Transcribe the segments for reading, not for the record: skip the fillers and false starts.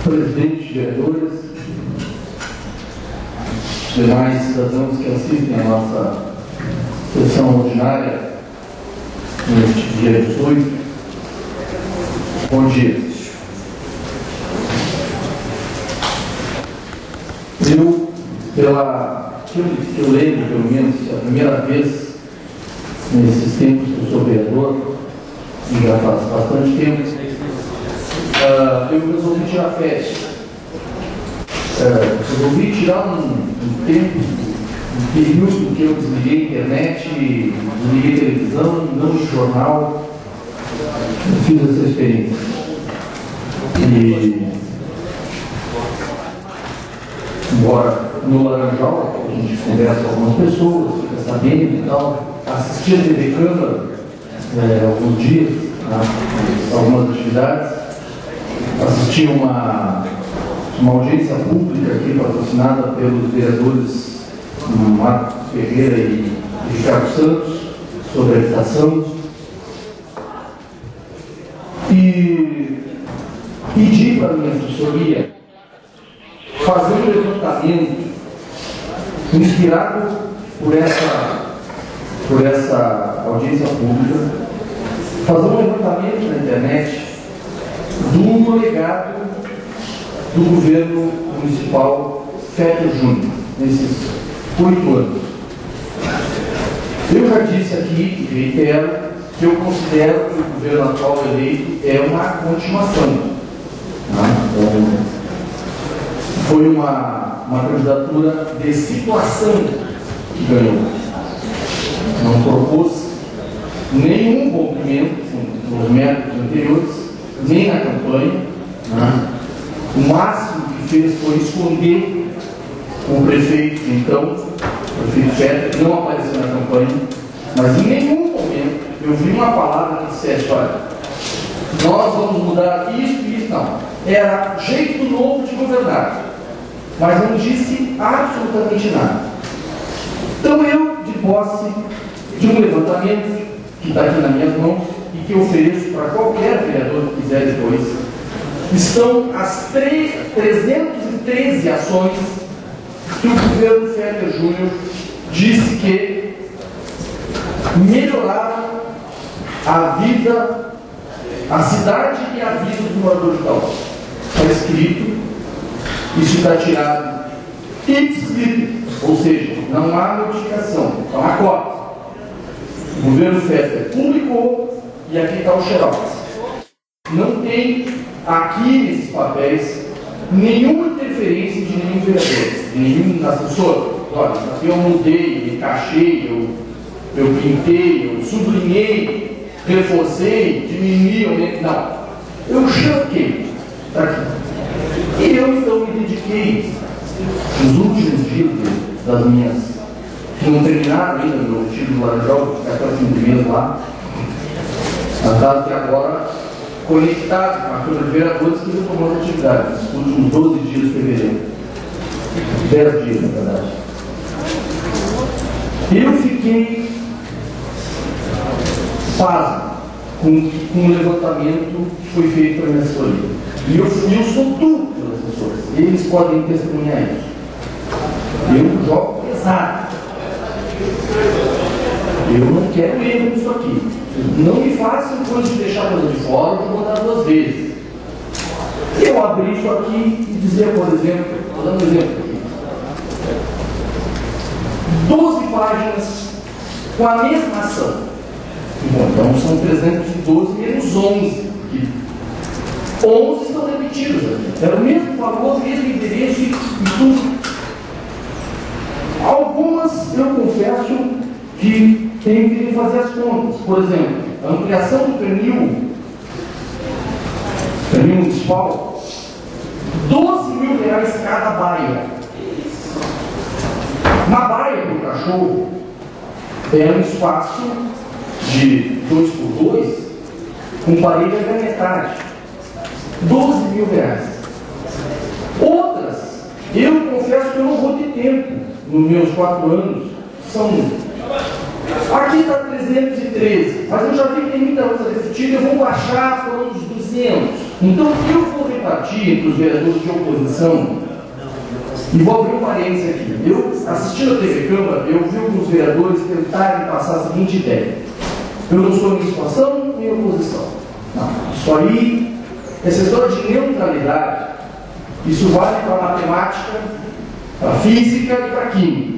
presidente, vereadores, demais cidadãos que assistem a nossa sessão ordinária neste dia 18. Bom dia. Eu lembro, pelo menos, a primeira vez nesses tempos que eu sou vereador, e já faz bastante tempo, eu resolvi tirar férias. Resolvi tirar um tempo, um período que eu desliguei a internet, desliguei a televisão, não o jornal. Eu fiz essa experiência. E, embora no Laranjal, a gente conversa com algumas pessoas, fica sabendo e tal, assisti a TV Câmara alguns dias, algumas atividades, assisti uma audiência pública aqui patrocinada pelos vereadores Marcos Ferreira e Ricardo Santos sobre a habitação, e pedi para a minha assessoria fazer um levantamento inspirado por essa audiência pública, fazer um levantamento na internet do legado do governo municipal Féter Júnior nesses 8 anos. Eu já disse aqui, e reitero, que eu considero que o governo atual eleito é uma continuação. Então, foi uma candidatura de situação que ganhou. Não propôs nenhum rompimento nos métodos anteriores, nem na campanha. O máximo que fez foi esconder o prefeito, então, o prefeito Féter, que não apareceu na campanha, mas em nenhum momento eu vi uma palavra que dissesse: olha, nós vamos mudar isso e isso. Não. Era jeito novo de governar, mas não disse absolutamente nada. Então eu, de posse de um levantamento que está aqui nas minhas mãos e que ofereço para qualquer vereador que quiser depois, estão as 313 ações que o governo Féter Júnior disse que melhoraram a vida, a cidade e a vida dos moradores de Taubaté. Está escrito, isso está tirado ipsis, ou seja, não há notificação, é uma cópia. O governo Féter publicou e aqui está o xerox. Não tem aqui nesses papéis nenhuma interferência de nenhum vereador, de nenhum assessor. Olha, aqui eu mudei, encaixei, eu pintei, eu sublinhei, reforcei, diminuí, aumentei. Não. Eu chanquei. Está aqui. E eu então me dediquei nos últimos dias das minhas, que não terminaram ainda meu retiro do Laranjal, que até o fim do mês lá, até agora conectado com a Câmara de Vereadores que retomou as atividades nos últimos 12 dias de fevereiro. 10 dias, na verdade. Eu fiquei pasmo com o levantamento que foi feito pela minha assessoria. E eu sou tudo pelas pessoas. Eles podem testemunhar isso. Eu jogo pesado. Eu não quero erro nisso aqui. Não me façam coisa de deixar coisa de fora ou de mandar 2 vezes. Eu abri isso aqui e dizer, por exemplo, vou dar um exemplo aqui. 12 páginas com a mesma ação. Bom, então são 312 menos 11. 11 estão repetidos. Era o mesmo valor, mesmo endereço e tudo. Algumas, eu confesso, que tenho que fazer as contas. Por exemplo, a ampliação do pernil municipal, R$12.000 cada baia. Na baia do cachorro, é um espaço de 2x2 com parede até metade. R$12.000. Outras, eu confesso que eu não vou ter tempo nos meus 4 anos. Aqui está 313, mas eu já vi que tem muita coisa repetida, eu vou baixar para uns 200. Então eu vou repartir entre os vereadores de oposição, e vou abrir um parênteses aqui. Eu, assistindo a TV Câmara, eu vi alguns vereadores tentarem passar a seguinte ideia: eu não sou nem situação nem oposição. Não, isso aí, essa história de neutralidade, isso vale para a matemática, para a física e para a química.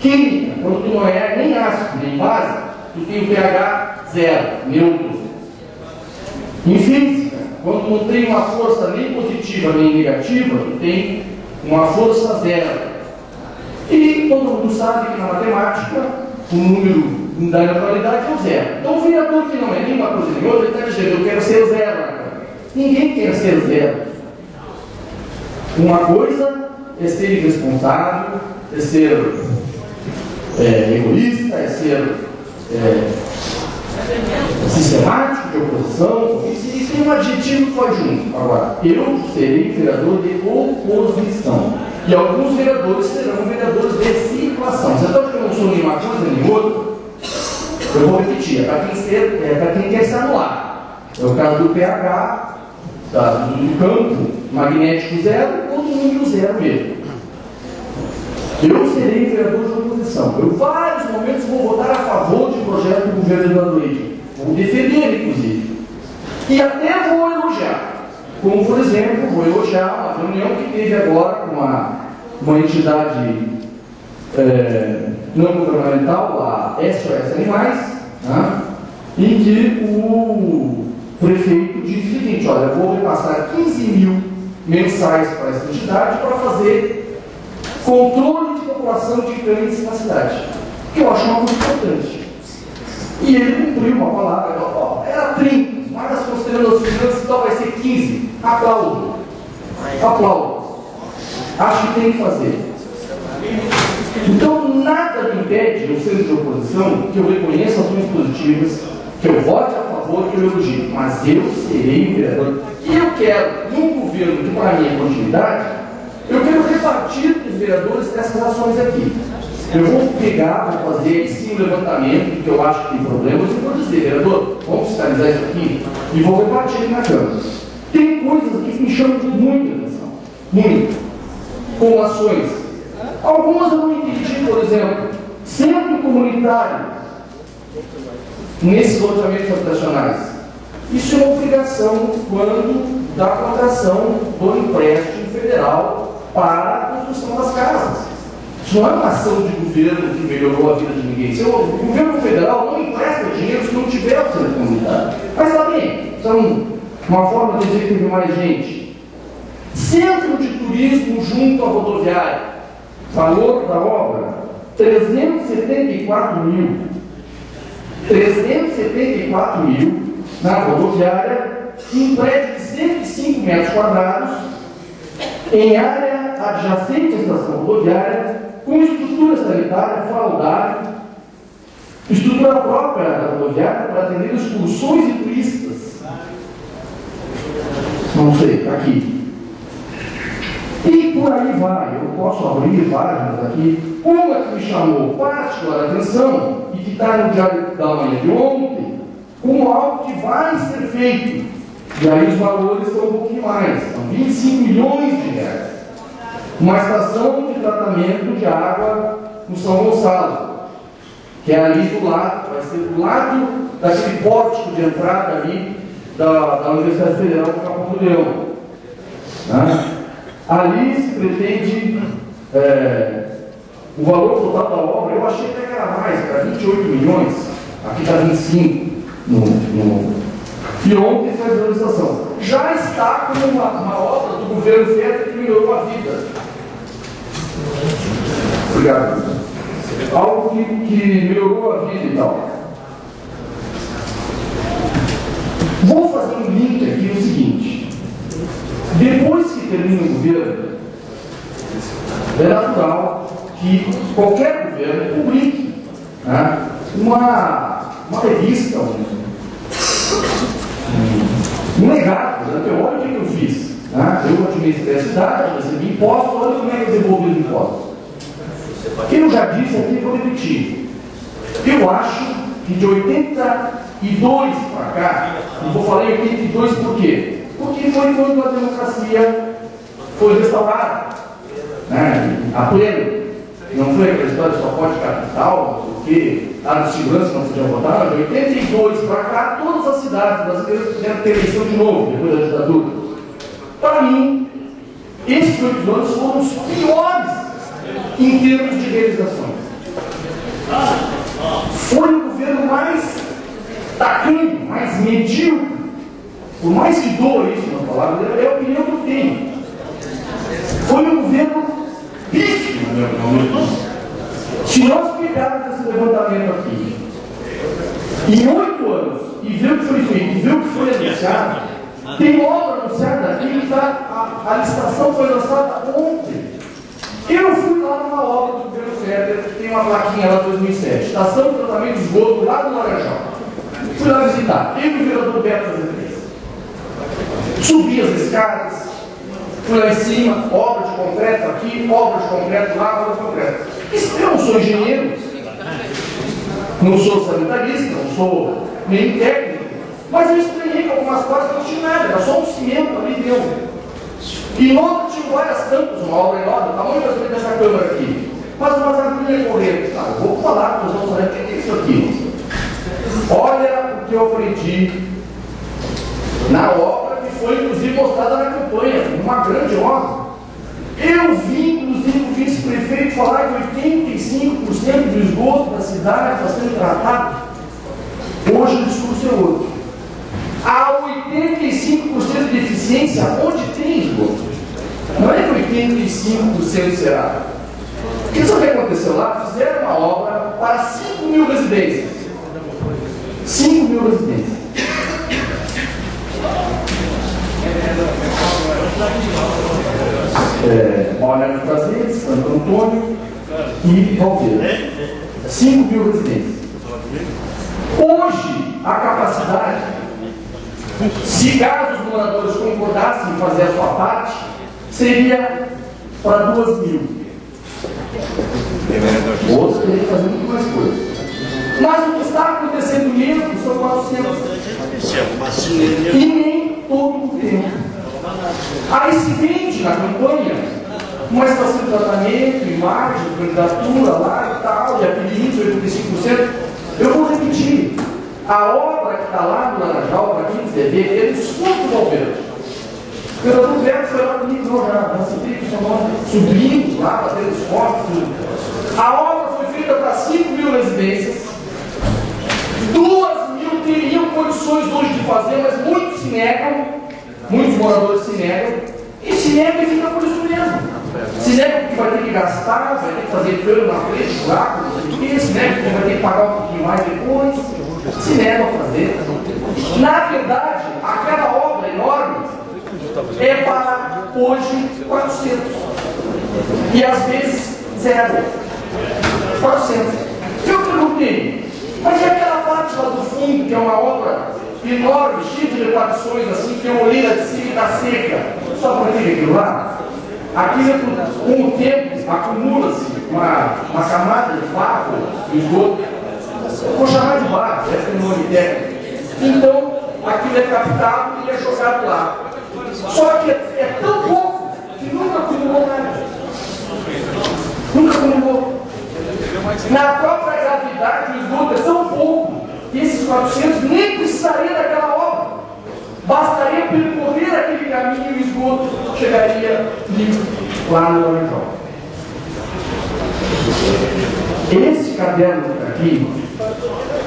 Química, quando tu não é nem ácido nem base, tu tem o pH zero, neutro. Em física, quando não tem uma força nem positiva nem negativa, tu tem uma força zero. E todo mundo sabe que na matemática o número da neutralidade é o zero. Então o vereador que não é nem uma coisa nem outra, ele está dizendo: eu quero ser o zero. Ninguém quer ser o zero. Uma coisa é ser irresponsável, é ser egoísta, é ser sistemático de oposição. Isso tem um adjetivo que vai junto. Agora, eu serei vereador de oposição. E alguns vereadores serão vereadores de situação. Você sabe que eu não sou nenhuma coisa nem outra? Eu vou repetir: é para quem quer se anular. É o caso do pH, do campo magnético zero ou do número zero mesmo. Eu serei vereador de oposição. Eu, em vários momentos, vou votar a favor de projeto do governo Eduardo Leite. Vou defender, inclusive. E até vou elogiar. Como, por exemplo, vou elogiar uma reunião que teve agora com uma entidade não governamental, a SOS Animais, né, em que o prefeito disse o seguinte: olha, eu vou repassar 15 mil mensais para essa entidade para fazer controle de população de cães na cidade, que eu acho uma coisa importante. E ele cumpriu uma palavra: era 30, mas considerando as finanças, então vai ser 15. Aplaudo. Aplaudo. Acho que tem que fazer. Então, nada me impede, no centro de oposição, que eu reconheça ações positivas, que eu vote a favor, que eu elogie. Mas eu serei um vereador. E eu quero, num governo que, para mim, é continuidade, eu quero repartir com os vereadores dessas ações aqui. Eu vou pegar, vou fazer sim um levantamento, que eu acho que tem problemas, e vou dizer: vereador, vamos fiscalizar isso aqui, e vou repartir aqui na Câmara. Tem coisas que me chamam muita atenção, muito, como ações. Algumas eu não entendi, por exemplo, centro comunitário, nesses loteamentos habitacionais. Isso é uma obrigação quando da contratação do empréstimo federal para a construção das casas. Isso não é uma ação de governo que melhorou a vida de ninguém. O governo federal não empresta dinheiro se não tiver o centro comunitário. Mas está bem, isso é uma forma de dizer que teve mais gente. Centro de turismo junto à rodoviária. Valor da obra: 374 mil. 374 mil na rodoviária, em prédio de 105 metros quadrados, em área adjacente à estação rodoviária, com estrutura sanitária, fraudária, estrutura própria da rodoviária para atender excursões e turistas. Não sei, aqui. E por aí vai, eu posso abrir várias aqui. Uma que me chamou particular atenção e que está no Diário da Manhã de ontem, como algo que vai ser feito. E aí os valores são um pouquinho mais, são 25 milhões de reais. Uma estação de tratamento de água no São Gonçalo, que é ali do lado, vai ser do lado daquele pórtico de entrada ali da Universidade Federal do Capão do Leão. Né? Ali se pretende o valor total da obra, eu achei até que era mais, era 28 milhões, aqui está 25 e ontem fez a licitação. Já está como uma obra do governo federal que melhorou a vida. Obrigado. Algo que melhorou a vida e tal. Vou fazer um link aqui no seguinte: depois que termina o governo, é natural que qualquer governo publique, né, uma revista, um legado, né? Olha o que eu fiz. Né? Eu administrei a cidade, recebi impostos, olha como é que eu desenvolvi os impostos. Eu já disse aqui, vou repetir. Eu acho que de 82 para cá, e vou falar em 82 por quê? porque foi quando a democracia foi restaurada, né, a pleno. Não foi aquela história só pode capital, porque a segurança não podia votar. De 82 para cá, todas as cidades brasileiras fizeram ter eleição de novo, depois da ditadura. Para mim, esses 8 anos foram os piores em termos de realizações. Foi o governo mais tacanho, mais medíocre. Por mais que doa isso nas palavras, é a opinião que eu tenho. Foi um governo pífio, na minha opinião. Se nós pegarmos esse levantamento aqui, em 8 anos, e ver o que foi feito, e ver o que foi anunciado, tem obra anunciada aqui que a licitação foi lançada ontem. Eu fui lá numa obra do governo Féder, que tem uma plaquinha lá de 2007, estação de tratamento de esgoto lá no Laranjal. Fui lá visitar, eu e o vereador Beto Azevedo. Subi as escadas, fui lá em cima, obra de concreto aqui, obra de concreto lá, obra de concreto. Eu não sou engenheiro, não sou sanitarista, não sou nem técnico, mas eu estranhei que algumas partes não tinha nada, era só um cimento ali dentro. E logo tinha várias tampas, uma obra enorme, o tamanho dessa câmera aqui, mas umas agulhas correndo. Ah, eu vou falar para os outros, o que é isso aqui? Olha o que eu aprendi na obra, que foi inclusive mostrada na campanha, uma grande obra. Eu vi, inclusive, o vice-prefeito falar que 85% do esgoto da cidade está sendo tratado. Hoje o discurso é outro. Há 85% de eficiência onde tem esgoto. Não é que 85% será. Porque sabe o que aconteceu lá? Fizeram uma obra para 5 mil residências. 5 mil residências. Maurélio de Prazeres, Santo Antônio e Valdeira. 5 mil residências. Hoje, a capacidade, se caso os moradores concordassem em fazer a sua parte, seria para 2 mil. Outros teriam que fazer muito mais coisas. Mas o que está acontecendo mesmo são 400. E nem todo o tempo. Aí se vende na campanha uma estação de tratamento, imagens, candidatura lá e tal, e aquele índice 85%. Eu vou repetir. A obra que está lá no Laranjal, para quem quiser ver, é no escudo do Alberto. O vereador Beto foi lá comigo, já citei que o seu nome, subimos lá, fazendo os fotos, tudo. A obra foi feita para 5 mil residências. 2 mil teriam condições hoje de fazer, mas muitos se negam, muitos moradores se negam, e se negam e fica por isso mesmo. Se negam porque vai ter que gastar, vai ter que fazer pelo na frente, buraco, não sei o que, se negam porque vai ter que pagar um pouquinho mais depois, se negam a fazer. Na verdade, aquela obra enorme é para hoje 400. E às vezes 0. 400. Eu perguntei, mas e aquela parte lá do fundo, que é uma obra enorme, cheia de repartições, assim, que eu olhei lá de cima e está seca, só para ter aquilo lá? Aquilo, com o tempo, acumula-se uma camada de barro, de esgoto. Vou chamar de barro, essa é o nome técnico. Então, aquilo é captado e é jogado lá. Só que é tão pouco que nunca acumulou nada. Nunca acumulou. Na própria gravidade, o esgoto é tão pouco que esses 400 nem precisariam daquela obra. Bastaria percorrer aquele caminho e o esgoto chegaria limpo lá no Laranjal. Esse caderno que está aqui,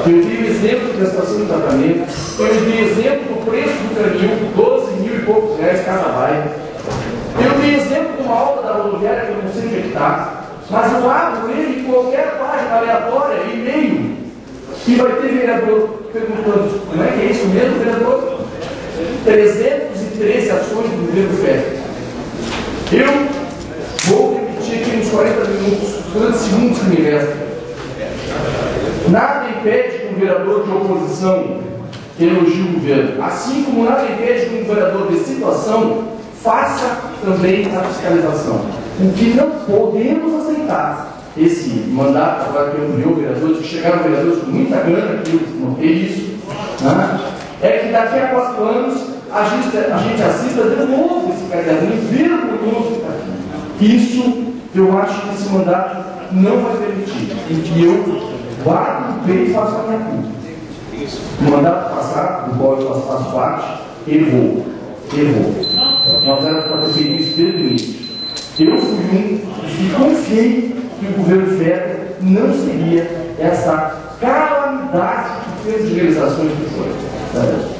eu dei o exemplo da estação de tratamento, eu dei o exemplo do preço do canil, 12 mil e poucos reais cada bairro. Eu dei exemplo de uma obra da rodoviária que eu não sei onde é que está, mas eu abro ele em qualquer página aleatória, e-mail, e vai ter vereador perguntando, não é que é isso mesmo, vereador? 313 ações do governo Féder. Eu vou repetir aqui nos 40 minutos, durante segundos que me restam. Nada impede que um vereador de oposição elogie o governo, assim como nada impede que um vereador de situação faça também a fiscalização. O que não podemos aceitar, esse mandato agora que eu vereadores, que chegaram vereadores com muita grana, que eu notei isso, né? É que daqui a 4 anos a gente assista de novo esse caderno vergonhoso. Isso, eu acho que esse mandato não vai permitir, em que eu vá no peito e faça a minha culpa. O mandato passado, do qual eu faço parte, errou. Nós éramos para ter feito isso desde o início. Eu fui um que confiei que o governo Ferro não seria essa calamidade que fez de realizações que foi.